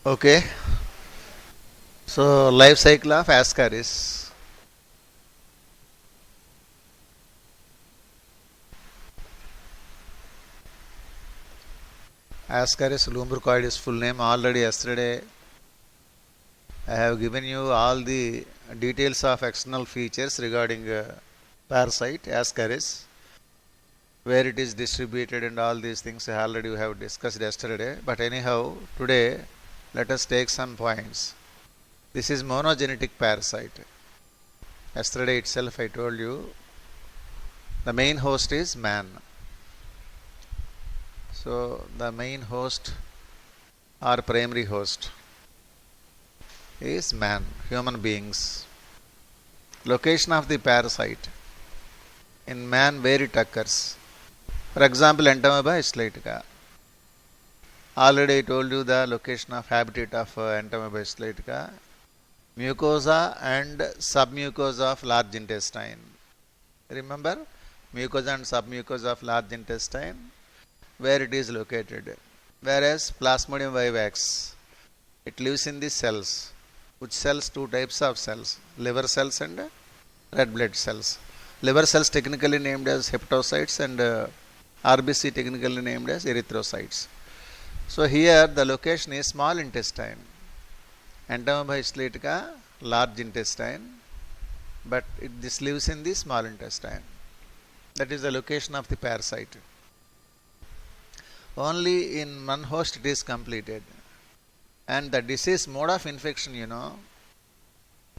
Okay, so life cycle of Ascaris. Ascaris lumbricoides full name already yesterday. I have given you all the details of external features regarding parasite Ascaris, where it is distributed and all these things already we have discussed yesterday. But anyhow, today let us take some points. This is monogenetic parasite. Yesterday itself I told you the main host is man. So the main host or primary host is man, human beings. Location of the parasite in man where it occurs. For example, Entamoeba isolatica. Already I told you the location of habitat of Entamoeba isolatica. Mucosa and submucosa of large intestine. Remember, mucosa and submucosa of large intestine, where it is located. Whereas Plasmodium vivax, it lives in the cells. Which cells? Two types of cells, liver cells and red blood cells. Liver cells technically named as hepatocytes and RBC technically named as erythrocytes. So here the location is small intestine. Entamoeba isolatica, large intestine, but this lives in the small intestine. That is the location of the parasite. Only in one host it is completed. And the disease mode of infection,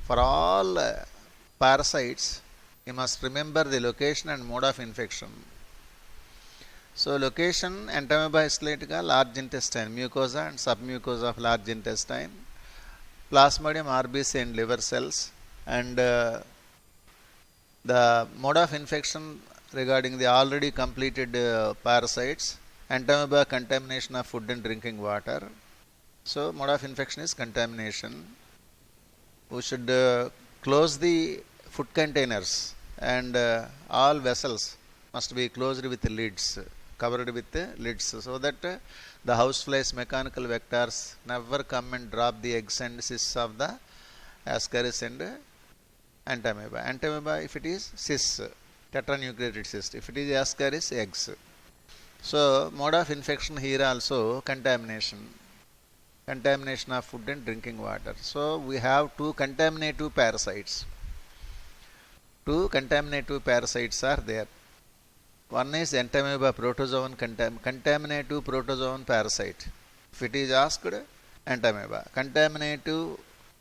for all parasites, you must remember the location and mode of infection. So location, Entamoeba isolatica, large intestine, mucosa and submucosa of large intestine, Plasmodium RBC and liver cells, and the mode of infection regarding the already completed parasites, Entamoeba contamination of food and drinking water. So mode of infection is contamination. We should close the food containers and all vessels must be closed with lids, covered with lids, so that the houseflies, mechanical vectors never come and drop the eggs and cysts of the Ascaris and Entamoeba. Entamoeba, if it is cysts, tetranucleated cyst. If it is Ascaris, eggs. So mode of infection here also contamination. Contamination of food and drinking water. So we have two contaminative parasites. Two contaminative parasites are there. One is Entamoeba protozoan contaminative protozoan parasite. If it is asked, Entamoeba. Contaminative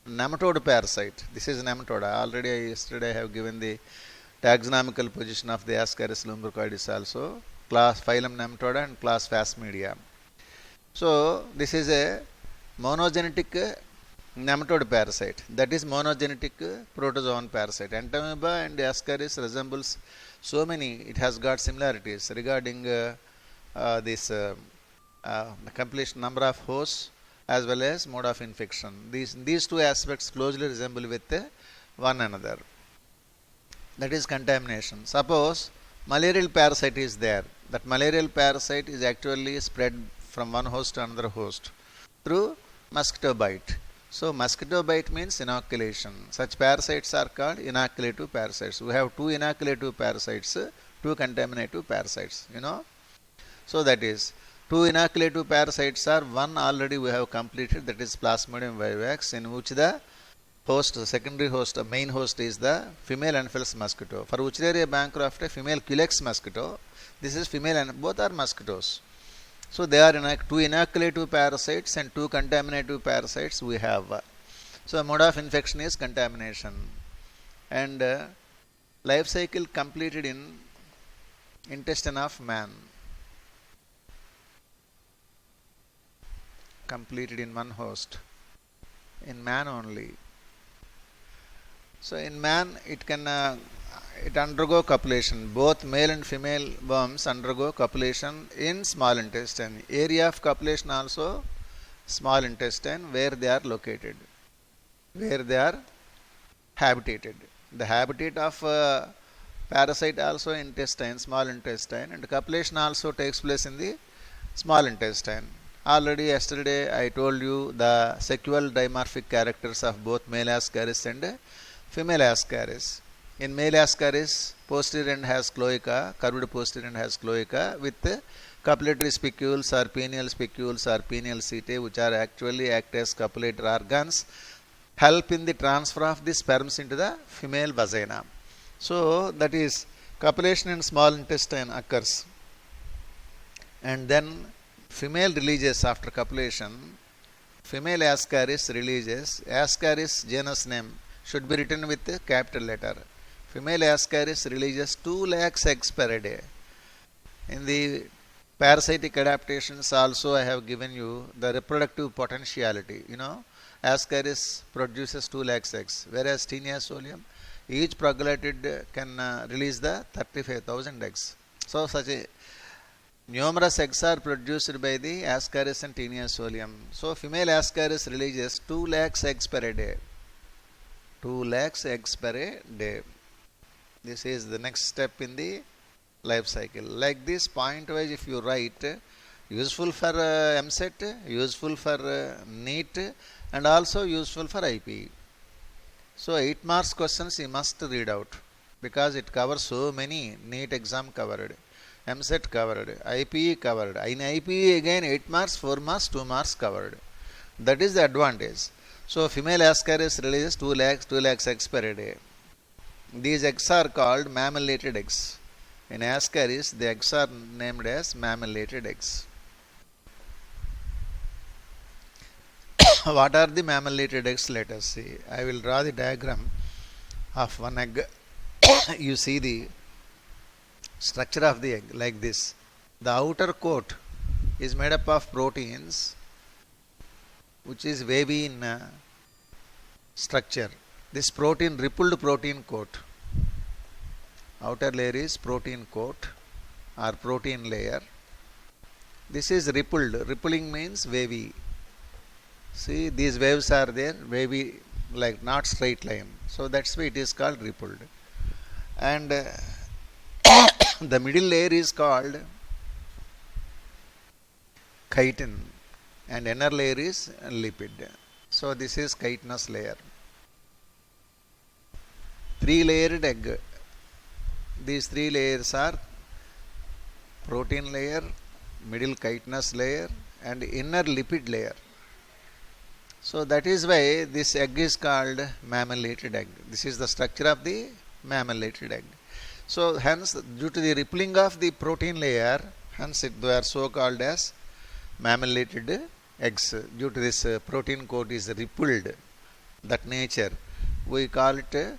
nematode parasite. This is nematode. Already yesterday I have given the taxonomical position of the Ascaris lumbricoides also. Class phylum Nematoda and class Phasmidia. So this is a monogenetic nematode parasite. That is monogenetic protozoan parasite. Entamoeba and Ascaris resembles so many. It has got similarities regarding this completion number of hosts as well as mode of infection. These two aspects closely resemble with one another. That is contamination. Suppose malarial parasite is there. That malarial parasite is actually spread from one host to another host through mosquito bite. So mosquito bite means inoculation. Such parasites are called inoculative parasites. We have two inoculative parasites, two contaminative parasites, So that is, two inoculative parasites are one already we have completed, that is Plasmodium vivax, in which the host, the secondary host, the main host is the female Anopheles mosquito. For Wuchereria bancrofta, female Culex mosquito. This is female and both are mosquitoes. So they are two inoculative parasites and two contaminative parasites we have. So mode of infection is contamination. And life cycle completed in intestine of man. Completed in one host. In man only. So in man it can it undergo copulation. Both male and female worms undergo copulation in small intestine. Area of copulation also small intestine, where they are located, where they are habitated. The habitat of parasite also intestine, small intestine, and copulation also takes place in the small intestine. Already yesterday I told you the sexual dimorphic characters of both male Ascaris and female Ascaris. In male Ascaris, posterior end has cloaca, curved posterior end has cloaca with copulatory spicules or pineal spicules or pineal setae, which are actually act as copulatory organs, help in the transfer of the sperms into the female vagina. So that is copulation in small intestine occurs, and then female releases after copulation. Female Ascaris releases. Ascaris genus name should be written with a capital letter. Female Ascaris releases 2 lakhs eggs per day. In the parasitic adaptations also I have given you the reproductive potentiality. Ascaris produces 2 lakhs eggs, whereas Taenia solium, each proglottid can release the 35,000 eggs. So such a numerous eggs are produced by the Ascaris and Taenia solium. So female Ascaris releases 2 lakhs eggs per day. 2 lakhs eggs per day. This is the next step in the life cycle. Like this, point wise if you write, useful for MSET, useful for NEET, and also useful for IP. So 8 marks questions you must read out, because it covers so many. NEET exam covered, MSET covered, IPE covered. In IPE again 8 marks, 4 marks, 2 marks covered. That is the advantage. So female Ascaris releases 2 lakhs eggs per day. These eggs are called mammillated eggs. In Ascaris, the eggs are named as mammillated eggs. What are the mammillated eggs? Let us see. I will draw the diagram of one egg. You see the structure of the egg like this. The outer coat is made up of proteins, which is wavy in structure. This protein, rippled protein coat. Outer layer is protein coat or protein layer. This is rippled. Rippling means wavy. See, these waves are there, wavy, like not straight line. So that's why it is called rippled. And the middle layer is called chitin, and inner layer is lipid. So this is chitinous layer. 3-layered egg. These 3 layers are protein layer, middle chitinous layer, and inner lipid layer. So that is why this egg is called mammillated egg. This is the structure of the mammillated egg. So hence, due to the rippling of the protein layer, hence they are so called as mammillated eggs. Due to this protein coat is rippled, that nature, we call it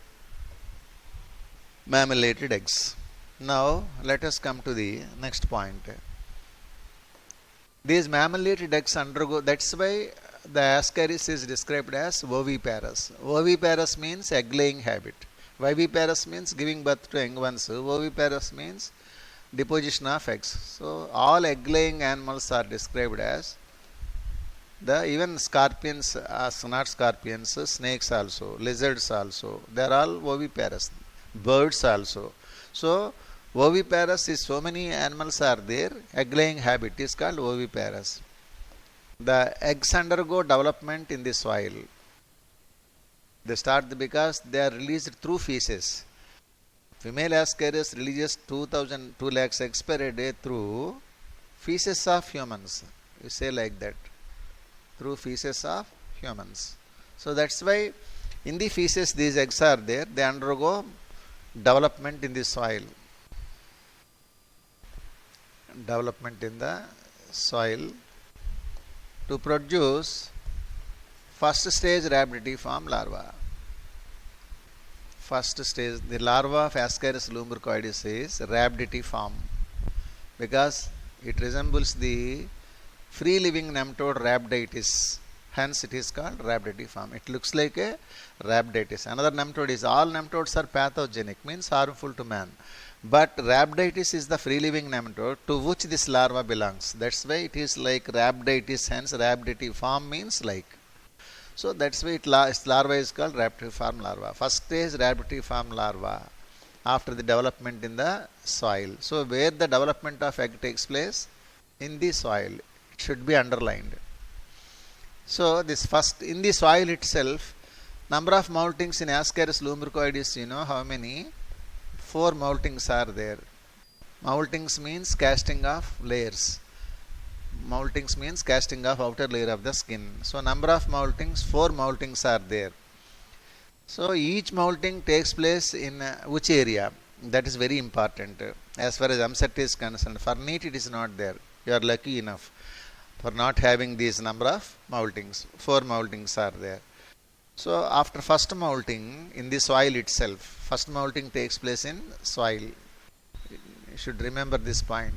mammillated eggs. Now let us come to the next point. These mammillated eggs undergo, that's why the Ascaris is described as oviparous. Oviparous means egg laying habit. Viviparous means giving birth to young ones. Oviparous means deposition of eggs. So all egg laying animals are described as even scorpions, not scorpions, snakes also, lizards also, they are all oviparous. Birds also. So oviparous is, so many animals are there, egg laying habit is called oviparous. The eggs undergo development in the soil. They start because they are released through feces. Female Ascaris releases 2 lakhs eggs per day through feces of humans. You say like that. Through feces of humans. So that's why in the feces these eggs are there. They undergo development in the soil. Development in the soil to produce first stage rhabditiform larva. First stage, the larva of Ascaris lumbricoides is rhabditiform because it resembles the free living nematode Rhabditis. Hence it is called rhabditiform. It looks like a Rhabditis. Another nematode is, all nematodes are pathogenic, means harmful to man. But Rhabditis is the free living nematode to which this larva belongs. That's why it is like Rhabditis, hence rhabditiform means like. So that's why its larva is called rhabditiform larva. First stage rhabditiform larva after the development in the soil. So where the development of egg takes place? In the soil. should be underlined. So this first, in the soil itself, number of moultings in Ascaris lumbricoides, you know how many? 4 moultings are there. Moultings means casting of layers. Moultings means casting of outer layer of the skin. So number of moultings, 4 moultings are there. So each moulting takes place in which area? That is very important as far as EAMCET is concerned. For NEET it is not there. You are lucky enough for not having these number of moultings. 4 moultings are there. So after first moulting in the soil itself, first moulting takes place in soil. You should remember this point.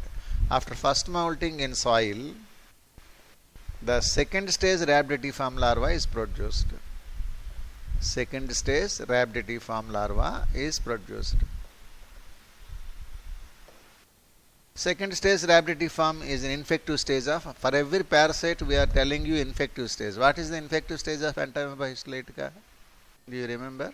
After first moulting in soil, the second stage rhabditiform larva is produced. Second stage rhabditiform larva is produced. Second stage rhabditiform is an infective stage of, for every parasite we are telling you infective stage. What is the infective stage of Entamoeba histolytica? Do you remember?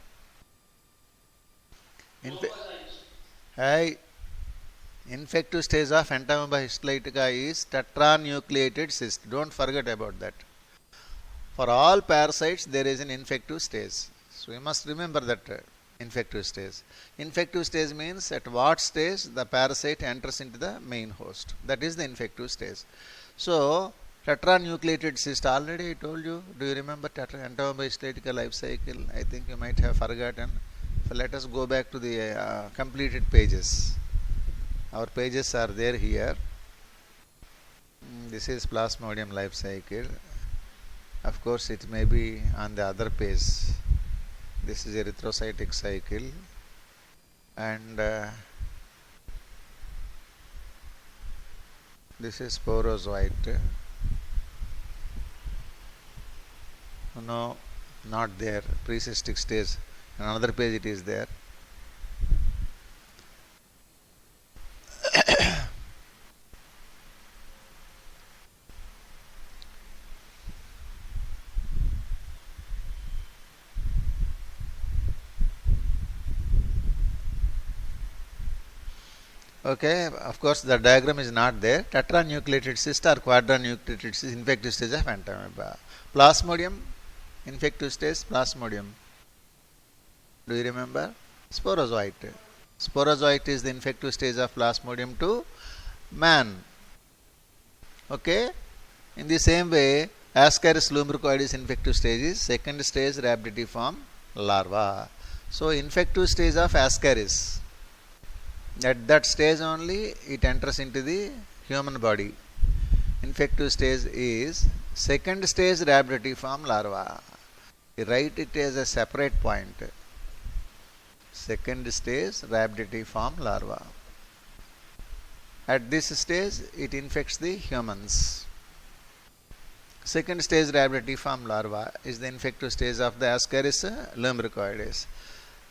Infective stage of Entamoeba histolytica is tetranucleated cyst. Don't forget about that. For all parasites there is an infective stage. So we must remember that infective stage. Infective stage means at what stage the parasite enters into the main host. That is the infective stage. So tetranucleated cyst, already I told you. Do you remember Entamoeba histolytica life cycle? I think you might have forgotten. So let us go back to the completed pages. Our pages are there here. This is Plasmodium life cycle. Of course it may be on the other page. This is erythrocytic cycle, and this is sporozoite. No, not there. Precystic stage. Another page it is there. Okay, of course the diagram is not there. Tetranucleated cyst or quadranucleated cyst, infective stage of Entamoeba. Plasmodium, infective stage, Plasmodium. Do you remember? Sporozoite. Sporozoite is the infective stage of Plasmodium to man. Okay? In the same way, Ascaris lumbricoides infective stage is second stage rhabditiform larva. So infective stage of Ascaris. At that stage only it enters into the human body. Infective stage is second stage rhabditiform larva. You write it as a separate point. Second stage rhabditiform larva. At this stage it infects the humans. Second stage rhabditiform larva is the infective stage of the Ascaris lumbricoides.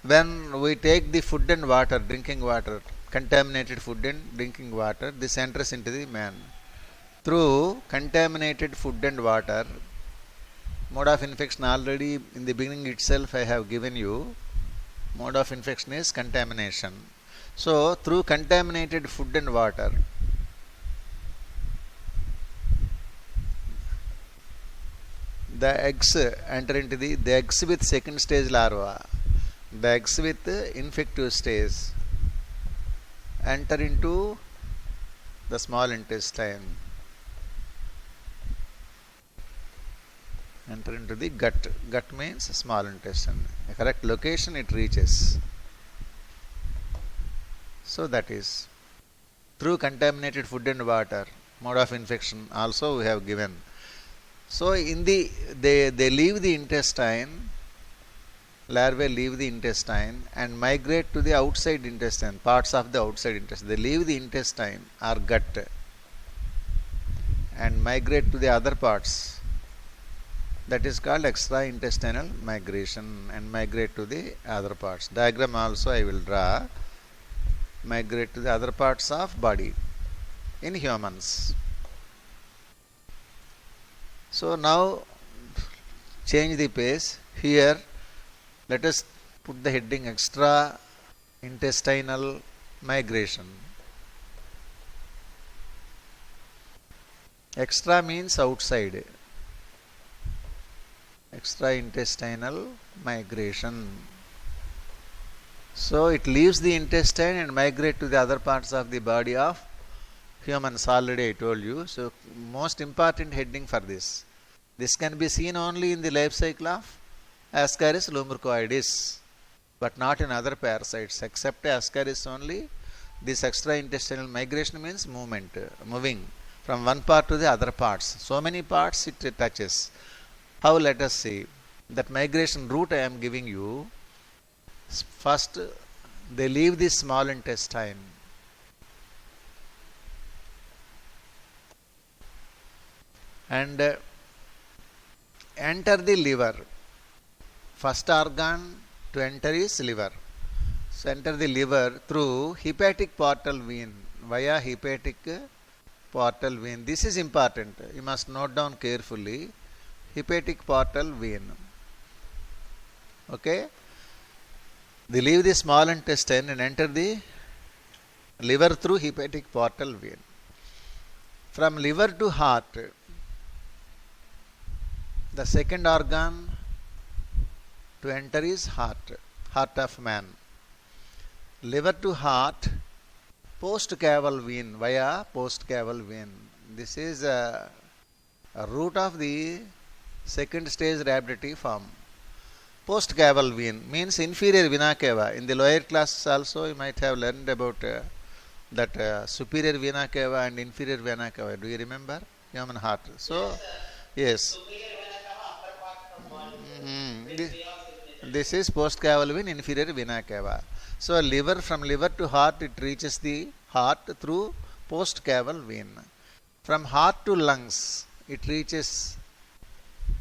When we take the food and water, drinking water, contaminated food and drinking water, this enters into the man. Through contaminated food and water, mode of infection already in the beginning itself I have given you. Mode of infection is contamination. So through contaminated food and water, the eggs enter into the eggs with second stage larva. The eggs with infective stage enter into the small intestine. Enter into the gut. Gut means small intestine. A correct location it reaches. So that is through contaminated food and water. Mode of infection also we have given. So in the they leave the intestine. Larvae leave the intestine and migrate to the outside intestine, parts of the outside intestine. They leave the intestine or gut and migrate to the other parts. That is called extra-intestinal migration, and migrate to the other parts. Diagram also I will draw. Migrate to the other parts of body in humans. So now change the page. Here let us put the heading extra intestinal migration. Extra means outside. Extraintestinal migration. So it leaves the intestine and migrate to the other parts of the body of humans. Already I told you. So most important heading for this. This can be seen only in the life cycle of Ascaris lumbricoides, but not in other parasites except Ascaris only. This extraintestinal migration means movement, moving from one part to the other parts. So many parts it touches. How? Let us see. That migration route I am giving you. First, they leave the small intestine. And enter the liver. First organ to enter is liver. So enter the liver through hepatic portal vein, via hepatic portal vein. This is important. You must note down carefully. Hepatic portal vein. Okay. They leave the small intestine and enter the liver through hepatic portal vein. From liver to heart, the second organ to enter is heart, heart of man. Liver to heart, post-caval vein, via post-caval vein. This is a root of the second stage rhabditiform. Post-caval vein means inferior vena cava. In the lower classes also you might have learned about that superior vena cava and inferior vena cava. Do you remember? Human heart. So, yes. This is post-caval vein, inferior vena cava. So, liver, from liver to heart, it reaches the heart through post-caval vein. From heart to lungs, it reaches.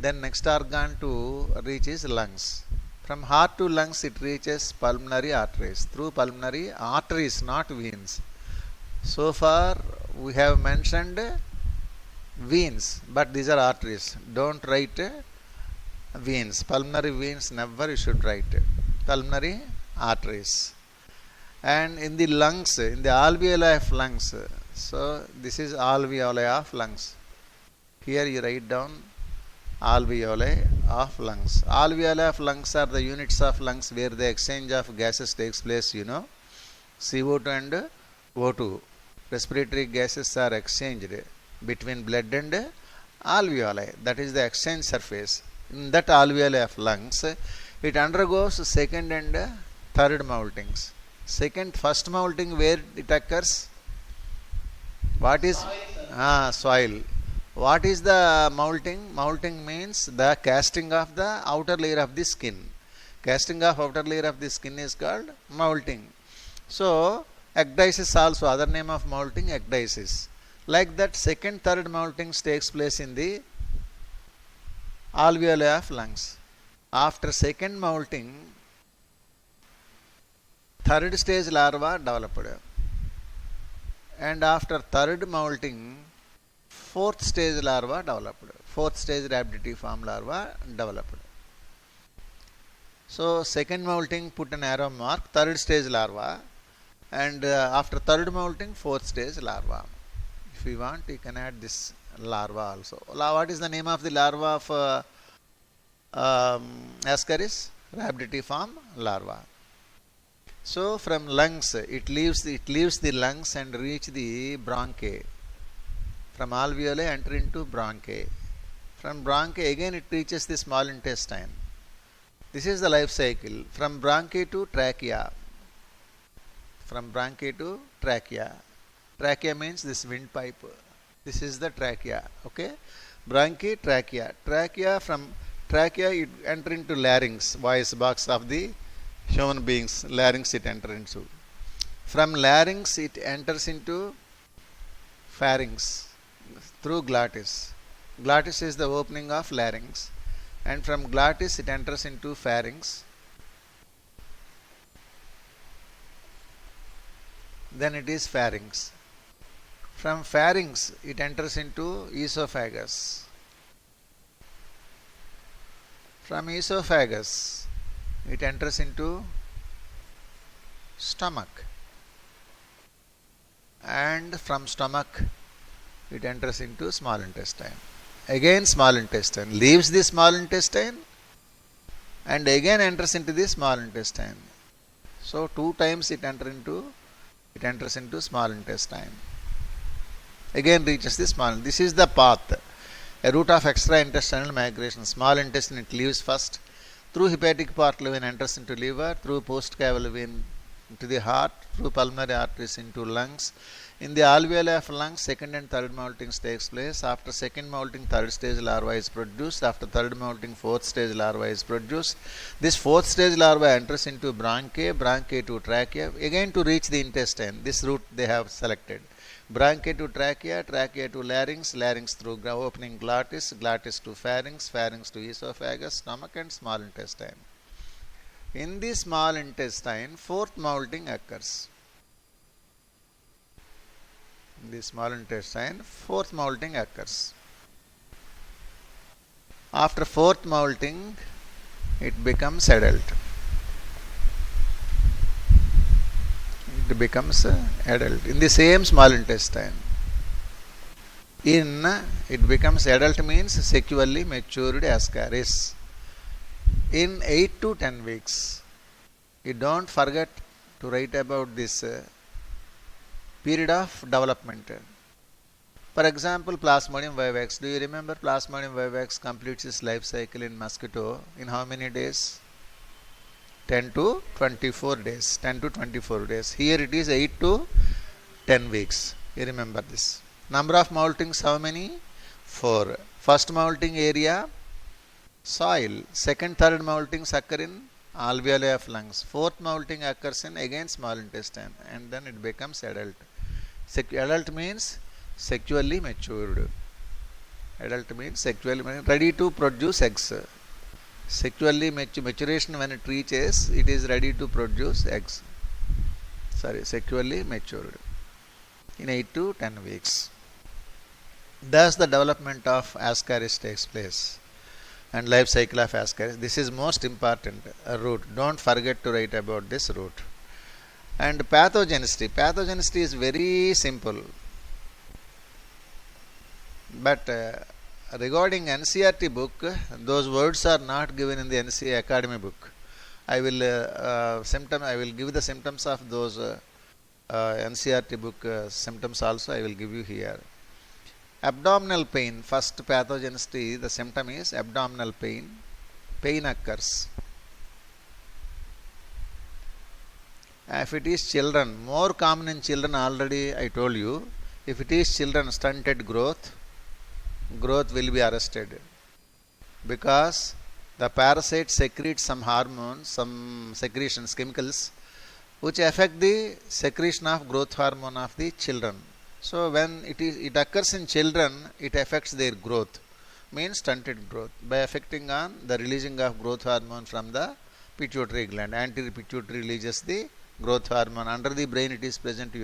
Then next organ to reach is lungs. From heart to lungs it reaches pulmonary arteries. Through pulmonary arteries, not veins. So far we have mentioned veins, but these are arteries. Don't write veins. Pulmonary veins never you should write. Pulmonary arteries. And in the lungs, in the alveoli of lungs. So this is alveoli of lungs. Here you write down alveoli of lungs. Alveoli of lungs are the units of lungs where the exchange of gases takes place, you know. CO2 and O2. Respiratory gases are exchanged between blood and alveoli. That is the exchange surface. In that alveoli of lungs, it undergoes second and third moultings. First moulting where it occurs? What is? Soil. What is the moulting? Moulting means the casting of the outer layer of the skin. Casting of outer layer of the skin is called moulting. So, ecdysis also, other name of moulting, ecdysis. Like that, second, third moultings takes place in the alveoli of lungs. After second moulting, third stage larva developed. And after third moulting, fourth stage larva developed. Fourth stage rhabditiform larva developed. So second moulting put an arrow mark, third stage larva, and after third moulting, fourth stage larva. If you want, you can add this larva also. What is the name of the larva of Ascaris? Rhabditiform larva. So from lungs, it leaves the lungs and reach the bronchi. From alveoli enter into bronchi. From bronchi again it reaches the small intestine. This is the life cycle. From bronchi to trachea. From bronchi to trachea. Trachea means this windpipe. This is the trachea. Okay. Bronchi, trachea. From trachea it enter into larynx, voice box of the human beings. Larynx it enter into. From larynx it enters into pharynx through glottis. Glottis is the opening of larynx, and from glottis it enters into pharynx. Then it is pharynx. From pharynx it enters into esophagus. From esophagus it enters into stomach, and from stomach it enters into small intestine. Again small intestine, leaves the small intestine and again enters into the small intestine. So 2 times it enters into small intestine. Again reaches the small. This is the path. A route of extra-intestinal migration. Small intestine it leaves first. Through hepatic portal vein enters into liver. Through postcaval vein into the heart. Through pulmonary arteries into lungs. In the alveoli of lungs, second and third molting takes place. After second molting, third stage larva is produced. After third molting, fourth stage larva is produced. This fourth stage larva enters into bronchi, bronchi to trachea, again to reach the intestine. This route they have selected. Bronchi to trachea, trachea to larynx, larynx through opening glottis, glottis to pharynx, pharynx to esophagus, stomach and small intestine. In the small intestine, fourth molting occurs. In the small intestine, fourth molting occurs. After fourth molting, it becomes adult. It becomes adult in the same small intestine. It becomes adult means sexually matured ascaris. In 8 to 10 weeks. You don't forget to write about this period of development. For example, Plasmodium vivax. Do you remember Plasmodium vivax completes its life cycle in mosquito in how many days? 10 to 24 days. 10 to 24 days. Here it is 8 to 10 weeks. You remember this. Number of moltings how many? 4. First molting area, soil. Second, third moltings occur in alveoli of lungs. Fourth molting occurs in again small intestine and then it becomes adult. Adult means sexually matured. Adult means sexually matured, ready to produce eggs. Sexually maturation when it reaches, it is ready to produce eggs. Sexually matured in 8 to 10 weeks. Thus the development of ascaris takes place and life cycle of ascaris. This is most important route. Don't forget to write about this route. And pathogenicity. Pathogenicity is very simple. But regarding NCERT book, those words are not given in the NCERT Academy book. I will give the symptoms of those NCERT book symptoms also I will give you here. Abdominal pain. First pathogenicity, the symptom is abdominal pain. Pain occurs. If it is children, more common in children already I told you. If it is children, stunted growth will be arrested because the parasite secretes some hormones, some secretions, chemicals which affect the secretion of growth hormone of the children. So when it occurs in children, it affects their growth, means stunted growth by affecting on the releasing of growth hormone from the pituitary gland. Anterior pituitary releases the growth hormone. Under the brain it is present,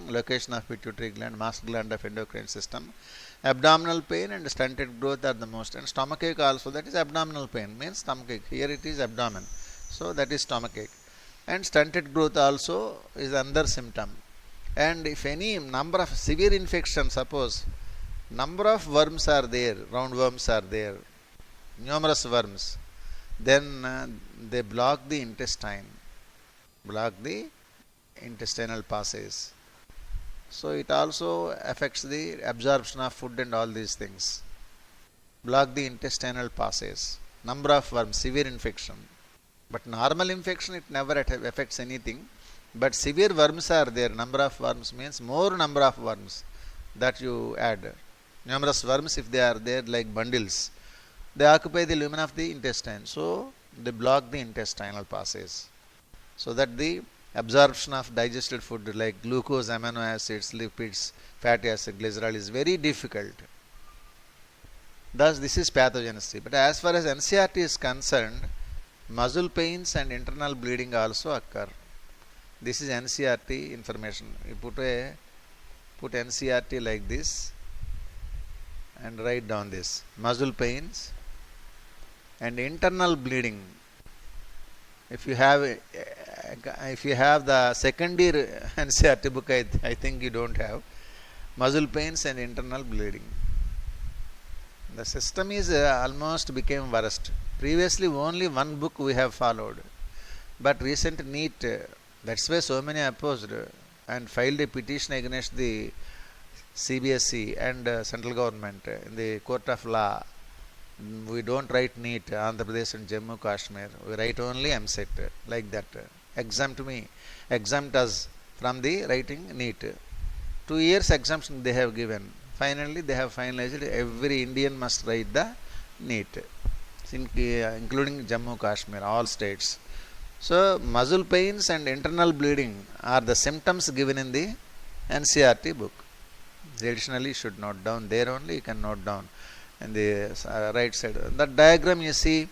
location of pituitary gland, master gland of endocrine system. Abdominal pain and stunted growth are the most. And stomachache also, that is abdominal pain, means stomachache. Here it is abdomen, so that is stomachache. And stunted growth also is another symptom. And if any number of severe infections, suppose number of worms are there, roundworms are there, numerous worms, then they block the intestine, block the intestinal passage. So it also affects the absorption of food and all these things. Block the intestinal passage. Number of worms, severe infection. But normal infection, it never affects anything. But severe worms are there. Number of worms means more number of worms that you add. Numerous worms, if they are there like bundles, they occupy the lumen of the intestine. So they block the intestinal passage. So that the absorption of digested food like glucose, amino acids, lipids, fatty acid, glycerol is very difficult. Thus this is pathogenicity. But as far as NCERT is concerned, muscle pains and internal bleeding also occur. This is NCERT information. You put NCERT like this and write down this. Muscle pains and internal bleeding. If you have the second year NCERT book, I think you don't have. muscle pains and internal bleeding. The system is almost became worst. Previously only one book we have followed, but recent NEET, that's why so many opposed and filed a petition against the CBSE and central government in the court of law. We don't write NEET, Andhra Pradesh and Jammu Kashmir. We write only MSET, like that. Exempt us from the writing NEET. 2 years exemption they have given. Finally, they have finalized every Indian must write the NEET, including Jammu Kashmir, all states. So, muscle pains and internal bleeding are the symptoms given in the NCERT book. Additionally, you should note down there only, you can note down in the right side. The diagram you see,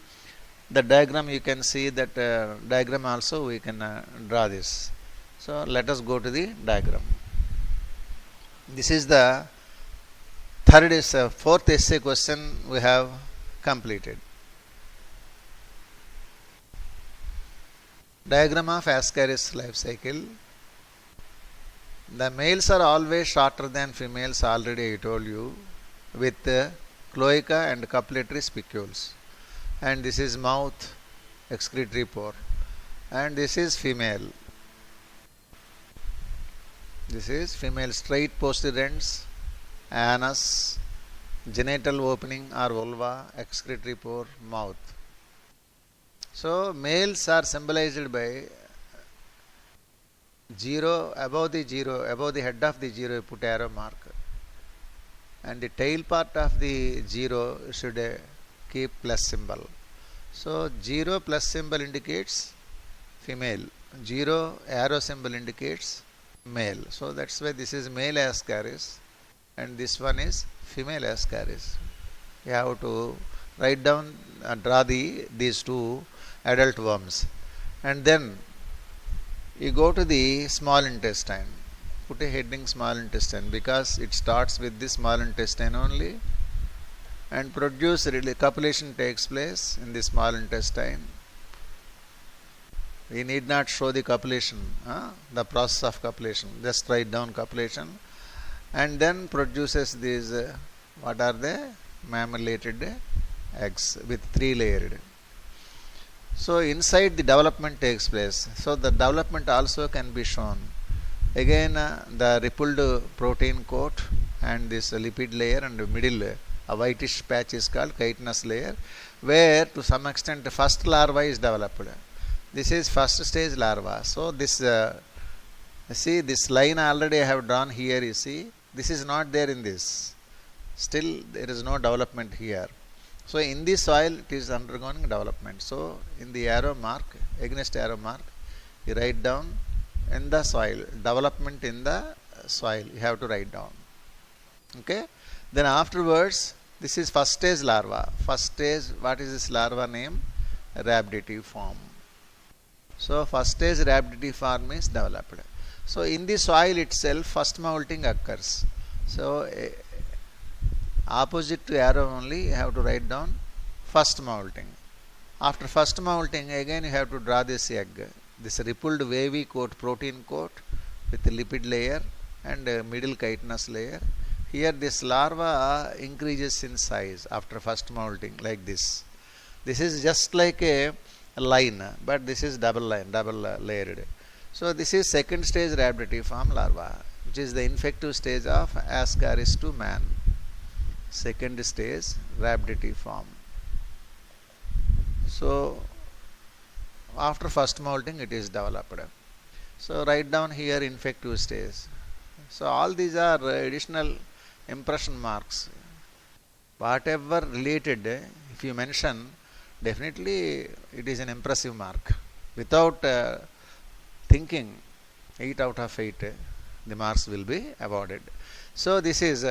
the diagram you can see that diagram also we can draw this. So, let us go to the diagram. This is the fourth essay question we have completed. Diagram of Ascaris life cycle. The males are always shorter than females, already I told you, with cloaca and cupulatory spicules. And this is mouth, excretory pore. And this is female. This is female, straight posterior ends, anus, genital opening or vulva, excretory pore, mouth. So males are symbolized by 0, above the head of the 0 put arrow mark, and the tail part of the 0 should keep plus symbol. So 0 plus symbol indicates female, 0 arrow symbol indicates male. So that's why this is male Ascaris and this one is female Ascaris. You have to write down, draw these two adult worms, and then you go to the small intestine. Put a heading small intestine because it starts with the small intestine only, and copulation takes place in the small intestine. We need not show the copulation, the process of copulation. Just write down copulation, and then produces these what are they? Mammillated eggs with 3 layered. So inside the development takes place. So the development also can be shown. Again the rippled protein coat and this lipid layer, and middle a whitish patch is called chitinous layer, where to some extent the first larva is developed. This is first stage larva. So this see this line already I have drawn here, you see. This is not there in this. Still there is no development here. So in the soil it is undergoing development. So in the arrow mark, against arrow mark, you write down in the soil, development in the soil, you have to write down. Okay. Then afterwards, this is first stage larva. First stage, what is this larva name? Rhabditiform. So first stage rhabditiform is developed. So in the soil itself, first molting occurs. So opposite to arrow only, you have to write down first molting. After first molting, again you have to draw this egg. This rippled wavy coat, protein coat with lipid layer and middle chitinous layer. Here this larva increases in size after first molting, like this. This is just like a line, but this is double layered. So this is second stage rhabditiform larva, which is the infective stage of Ascaris to man. Second stage rhabditiform. So after first molting it is developed. So write down here infective stage. So all these are additional impression marks. Whatever related, if you mention, definitely it is an impressive mark. Without thinking, 8 out of 8 the marks will be awarded. So this is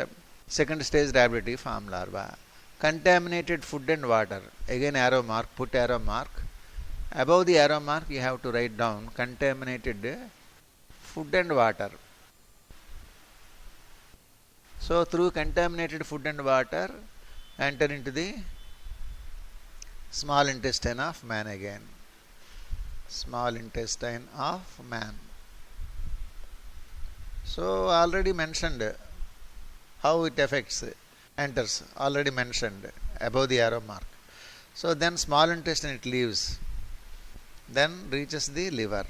second stage rhabditiform larva. Contaminated food and water. Again arrow mark, put arrow mark. Above the arrow mark you have to write down contaminated food and water. So through contaminated food and water enter into the small intestine of man again. Small intestine of man. So already mentioned how it affects, enters, already mentioned above the arrow mark. So then small intestine it leaves, then reaches the liver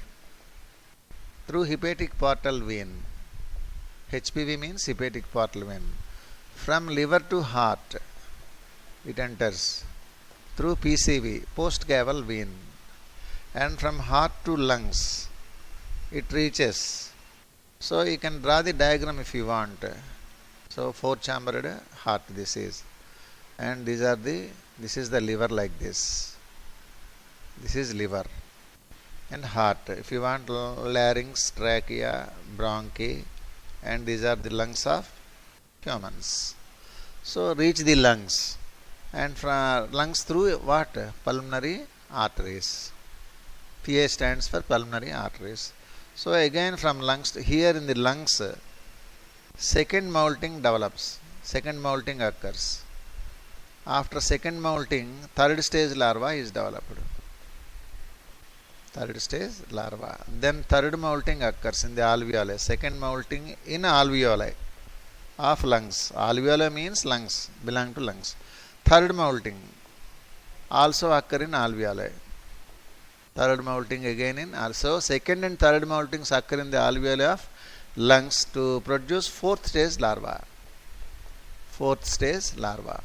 through hepatic portal vein. HPV means hepatic portal vein. From liver to heart it enters through PCV, postcaval vein, and from heart to lungs it reaches. So you can draw the diagram if you want. So 4-chambered heart this is, and this is the liver like this. This is liver and heart. If you want larynx, trachea, bronchi, and these are the lungs of humans. So reach the lungs, and from lungs through what? Pulmonary arteries. PA stands for pulmonary arteries. So again from lungs, here in the lungs, second molting develops. Second molting occurs. After second molting, third stage larva is developed. Third stage larva. Then third molting occurs in the alveoli. Second molting in alveoli of lungs. Alveoli means lungs, belong to lungs. Third molting also occur in alveoli. Third molting again in also. Second and third moltings occur in the alveoli of lungs to produce fourth stage larva. Fourth stage larva.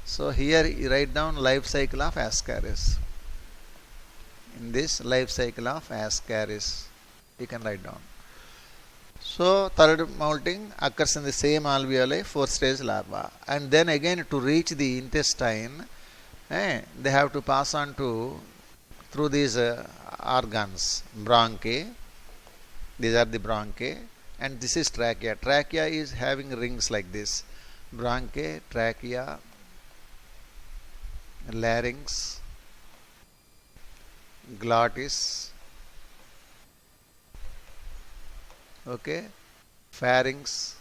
So here you write down life cycle of Ascaris. In this life cycle of Ascaris, you can write down. So third molting occurs in the same alveoli, fourth stage larva, and then again to reach the intestine, they have to pass on through these organs, bronchi. These are the bronchi, and this is trachea. Trachea is having rings like this: bronchi, trachea, larynx, glottis, okay, pharynx,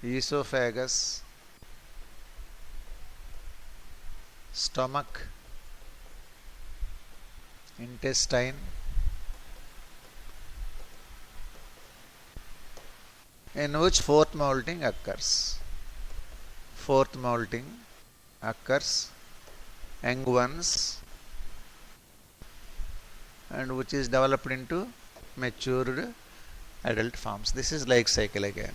esophagus, stomach, intestine, in which fourth molting occurs. Fourth molting occurs, young ones, and which is developed into matured adult forms. This is life cycle again.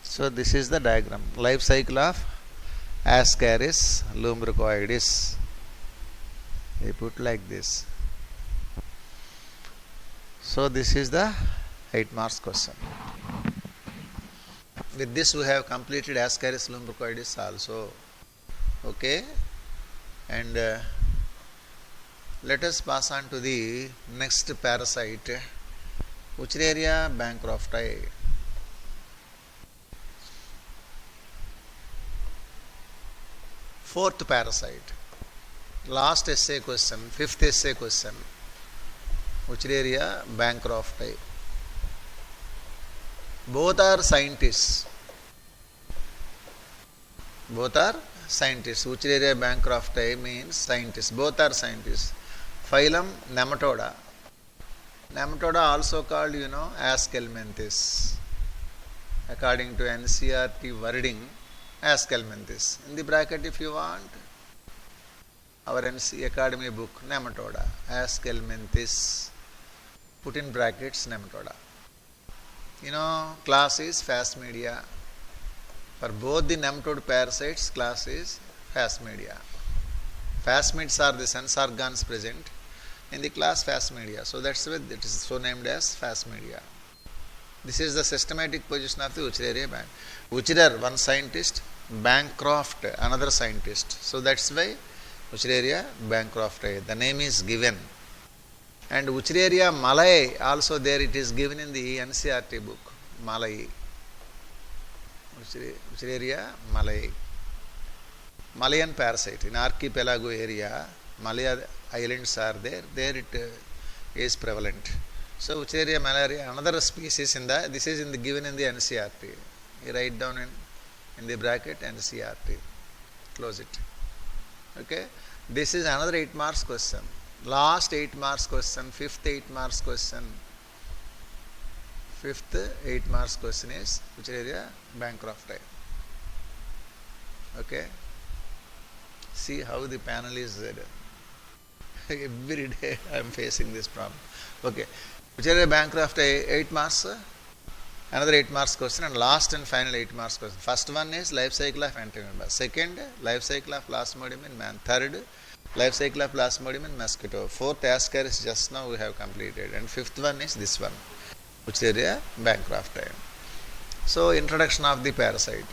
So this is the diagram. Life cycle of Ascaris lumbricoides. They put like this. So this is the 8 marks question. With this we have completed Ascaris lumbricoides also. Okay, and let us pass on to the next parasite, Wuchereria bancrofti. Fourth parasite. Last essay question, fifth essay question. Wuchereria bancrofti. Both are scientists. Both are scientists. Wuchereria bancrofti means scientists. Both are scientists. Phylum Nematoda. Nematoda also called, Aschelminthes. According to NCERT wording, Aschelminthes. In the bracket if you want, our NC Academy book, Nematoda. Aschelminthes. Put in brackets Nematoda. Class is Phasmidia. For both the nematode parasites, class is Phasmidia. Phasmids are the sense organs present in the class Phasmidia. So that's why it is so named as Phasmidia. This is the systematic position of the Wuchereria bank. Wucherer, one scientist, Bancroft, another scientist. So that's why Wuchereria bancrofti. The name is given. And Wuchereria malai also there it is given in the NCERT book. Malai. Wuchereria malai. Malayan parasite. In archipelago area, Malaya islands are there. There it is prevalent. So Wuchereria malaria, another species this is given in the NCERT. You write down in the bracket NCERT. Close it. Okay. This is another 8 marks question. Last 8 marks question, fifth 8 marks question. Fifth 8 marks question is which area? Bancroft type. Okay. See how the panel is there. Every day I am facing this problem. Okay. Which area? Bancroft 8 marks. Another 8 marks question, and last and final 8 marks question. First one is life cycle of entamoeba. Second, life cycle of Plasmodium in man. Third, life cycle of Plasmodium in mosquito. Fourth, Ascaris just now we have completed. And fifth one is this one. Which area? Bancroft type. So, introduction of the parasite.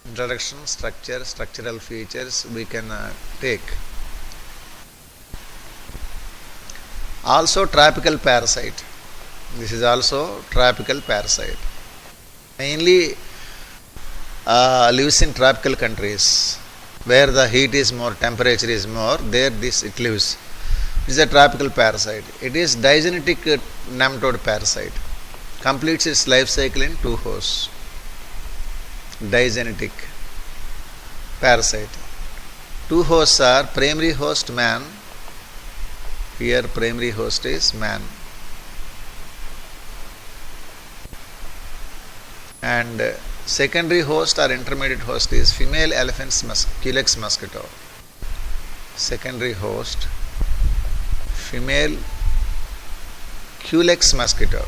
Introduction, structure, structural features we can take. Also tropical parasite. This is also tropical parasite. Mainly lives in tropical countries where the heat is more, temperature is more. There it lives. It is a tropical parasite. It is digenetic nematode parasite. Completes its life cycle in 2 hosts. Digenetic parasite. 2 hosts are primary host man. Here primary host is man. And secondary host or intermediate host is female elephant's Culex mosquito. Secondary host, female Culex mosquito.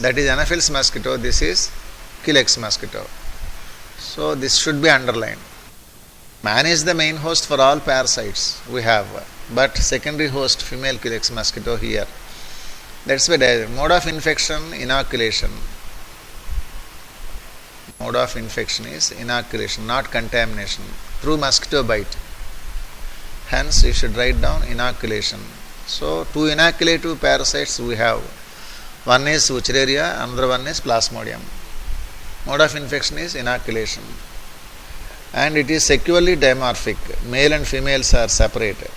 That is Anopheles mosquito, this is Culex mosquito. So this should be underlined. Man is the main host for all parasites we have, but secondary host female Culex mosquito here. That's why mode of infection, inoculation. Mode of infection is inoculation, not contamination, through mosquito bite. Hence you should write down inoculation. So 2 inoculative parasites we have. One is Wuchereria, another one is Plasmodium. Mode of infection is inoculation. And it is sexually dimorphic. Male and females are separate.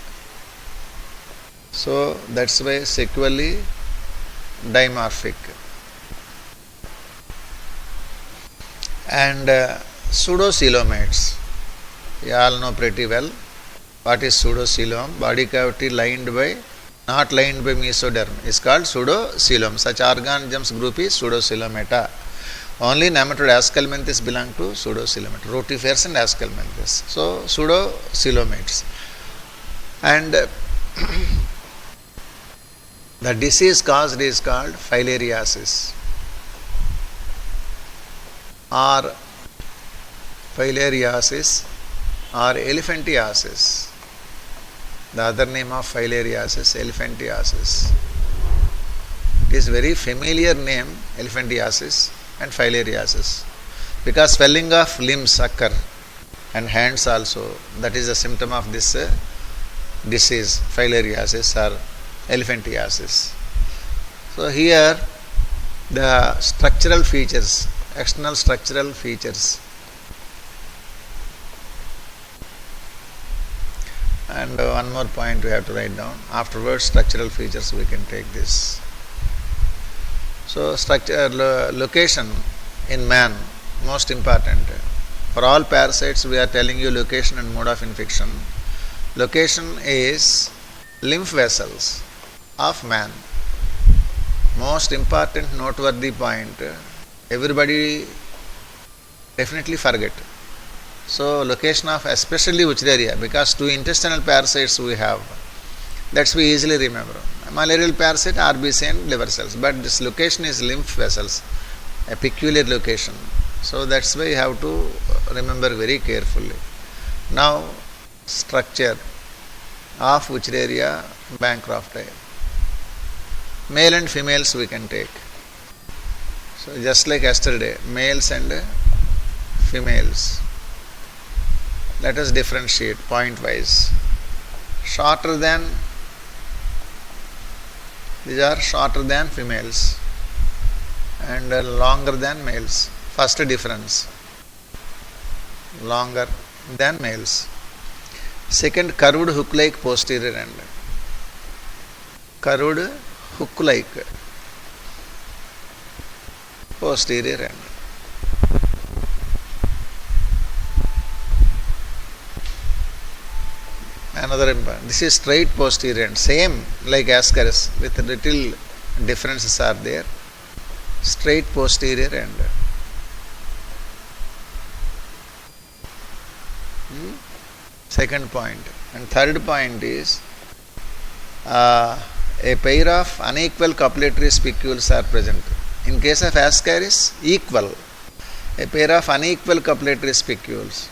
So that's why sexually dimorphic. And pseudocoelomates. You all know pretty well what is pseudocoelom. Body cavity not lined by mesoderm is called pseudocoelom. Such organisms group is pseudocoelomata. Only nematode Ascalmenthes belong to pseudocoelomata. Rotifers and Ascalmenthes. So pseudocoelomates. And the disease caused is called filariasis or elephantiasis. The other name of filariasis, elephantiasis. It is very familiar name, elephantiasis and filariasis, because swelling of limbs occur and hands also. That is a symptom of this disease, filariasis or elephantiasis. So here the structural features, external structural features. And one more point we have to write down. Afterwards structural features we can take this. So structure, location in man, most important. For all parasites we are telling you location and mode of infection. Location is lymph vessels of man. Most important noteworthy point. Everybody definitely forget. So location of especially Wuchereria, because 2 intestinal parasites we have. That's we easily remember. Malarial parasite, RBC and liver cells. But this location is lymph vessels, a peculiar location. So that's why you have to remember very carefully. Now structure of Wuchereria bancrofti. Male and females we can take. So just like yesterday, males and females. Let us differentiate point wise. Shorter than, these are shorter than females and longer than males. First difference, longer than males. Second, curved hook-like posterior end. Curved hook-like posterior end. Another, this is straight posterior end, same like Ascaris with a little differences are there. Straight posterior and second point. And third point is a pair of unequal copulatory spicules are present. In case of Ascaris, equal. A pair of unequal copulatory spicules.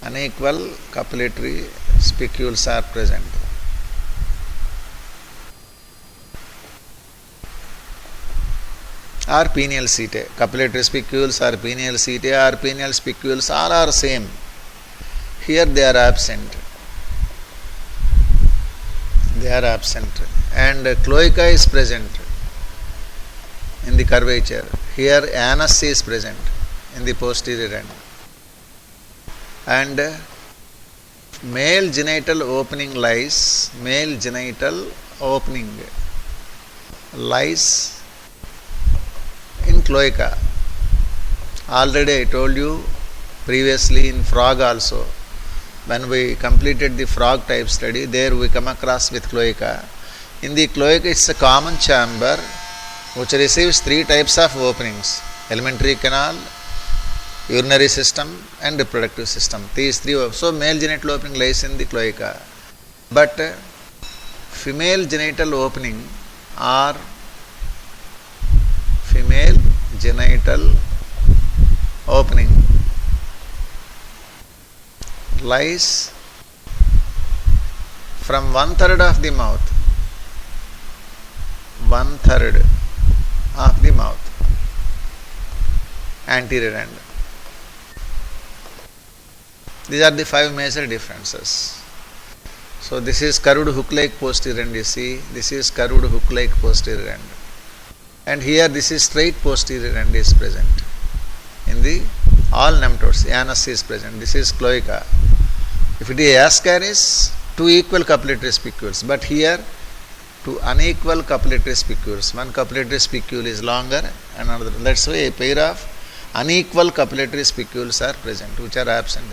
Unequal copulatory spicules are present. Or penial setae. Copulatory spicules or penial setae or penial spicules all are same. Here they are absent. They are absent. And cloaca is present in the curvature. Here anus is present in the posterior end. And male genital opening lies, male genital opening lies in cloaca. Already I told you previously in frog also. When we completed the frog type study, there we come across with cloaca. In the cloaca, it's a common chamber which receives three types of openings: alimentary canal, urinary system and reproductive system. These three. So male genital opening lies in the cloaca. But female genital opening or female genital opening lies from 1/3 of the mouth, 1/3 of the mouth, anterior end. These are the five major differences. So this is curved hook-like posterior end, you see. This is curved hook-like posterior end. And here this is straight posterior end is present. In the all nematodes, anus is present. This is cloaca. If it is Ascaris, two equal copulatory spicules. But here, two unequal copulatory spicules. One copulatory spicule is longer and another. Let's say a pair of unequal copulatory spicules are present, which are absent.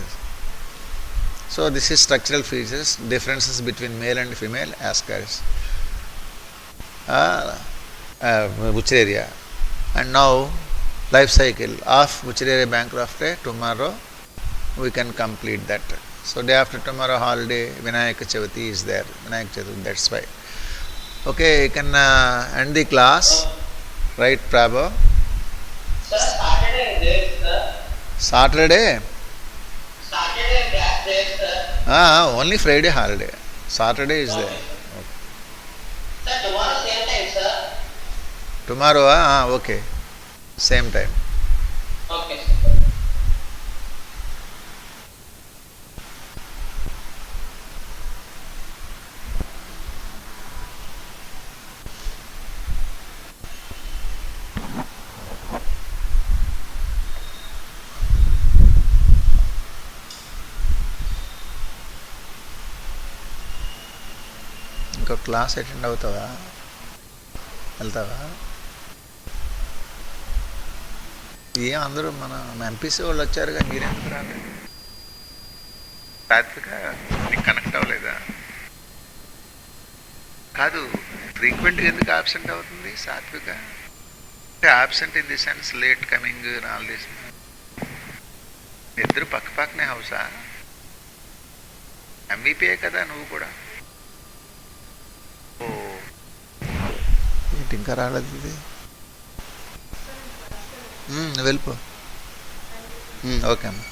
So this is structural features, differences between male and female Ascaris. Wuchereria. And now, life cycle of Wuchereria bancroftae. Tomorrow we can complete that. So day after tomorrow holiday, Vinayaka Chavati is there. Vinayaka Chaturthi, that's why. Okay, you can end the class. Right, Prabhu? Sir, Saturday is there, sir. Saturday? Saturday class there, sir. Only Friday holiday. Saturday is there. Okay. Sir, tomorrow same time, sir. Tomorrow, okay. Same time. Okay, sir. ఇంకో class attend అవుతావా, వెళ్తావా? ఏం అందరూ మన MPC వాళ్ళు వచ్చారుగా, మీరెందుకు రాలేదు? సాత్విక నీకు కనెక్ట్ అవ్వలేదా? కాదు, ఫ్రీక్వెంట్గా ఎందుకు ఆబ్సెంట్ అవుతుంది సాత్విక? అంటే absent in the sense late coming all this. ఇద్దరు పక్క పక్కనే హౌసా? ఎంవీపీఏ కదా నువ్వు కూడా? ఓ ఏంటి ఇంకా రాలేదు ఇది? వెళ్ళిపో. ఓకే అమ్మా.